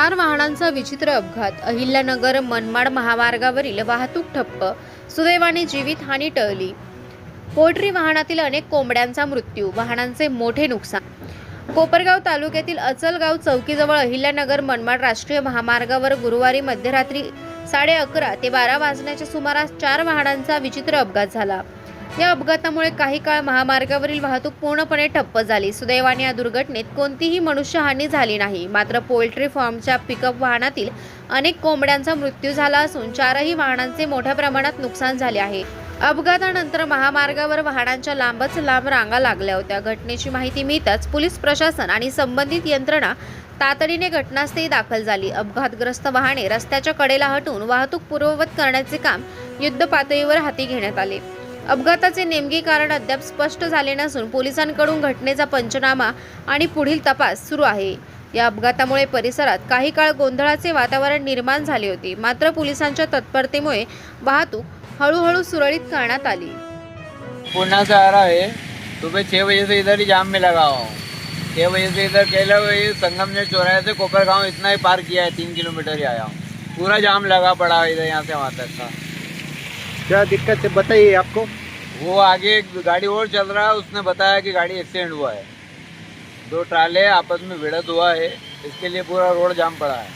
4 वाहनांचा विचित्र अपघात. अहिल्यानगर मनमाड महामार्गावरील वाहतूक ठप्प. सुदैवाने जीवितहानी टळली. पोल्ट्री वाहनातील अनेक कोंबड्यांचा मृत्यू. वाहनांचे मोठे नुकसान. कोपरगाव तालुक्यातील अचलगाव चौकीजवळ अहिल्यानगर मनमाड राष्ट्रीय महामार्गावर गुरुवारी मध्यरात्री 11:30 ते 12 वाजण्याच्या सुमारास 4 वाहनांचा विचित्र अपघात झाला. या अपघातामुळे काही काळ महामार्गावरील वाहतूक पूर्णपणे ठप्प झाली. सुदैवाने या दुर्घटनेत कोणतीही मनुष्यहानी झाली नाही. मात्र पोल्ट्री फार्मच्या पिकअप वाहनातील अनेक कोंबड्यांचा मृत्यू झाला असून 4ही वाहनांचे मोठ्या प्रमाणात नुकसान झाले आहे. अपघातानंतर महामार्गावर वाहनांच्या लांबच लांब रांगा लागल्या होत्या. घटनेची माहिती मिळताच पोलीस प्रशासन आणि संबंधित यंत्रणा तातडीने घटनास्थळी दाखल झाली. अपघातग्रस्त वाहने रस्त्याच्या कडेला हटवून वाहतूक पूर्ववत करण्याचे काम युद्धपातळीवर हाती घेण्यात आले. अपघाताचे नेमके कारण अद्याप स्पष्ट झाले नसून पोलिसांकडून घटनेचा पंचनामा आणि पुढील तपास सुरू आहे. या अपघातामुळे परिसरात काही काळ गोंधळाचे वातावरण निर्माण झाले होते. मात्र पोलिसांच्या तत्परतेमुळे वाहतूक हळूहळू सुरळीत करण्यात आली. पूर्णा से आ रहा है, सुबह 6 बजे से इधर ही जाम में लगा हुआ हूँ. 6 बजे से इधर केला संगमनेर चौराहे से कोपरगांव इतना ही पार किया है, 3 किलोमीटर ही आया हूँ. पूरा जाम लगा पड़ा है इधर, यहाँ से वहाँ तक का. क्या दिक्कत है बताइए आपको? वो आगे एक गाड़ी और चल रहा है, उसने बताया कि गाड़ी एक्सीडेंट हुआ है. 2 ट्राले आपस में भिड़त हुआ है, इसके लिए पूरा रोड जाम पड़ा है.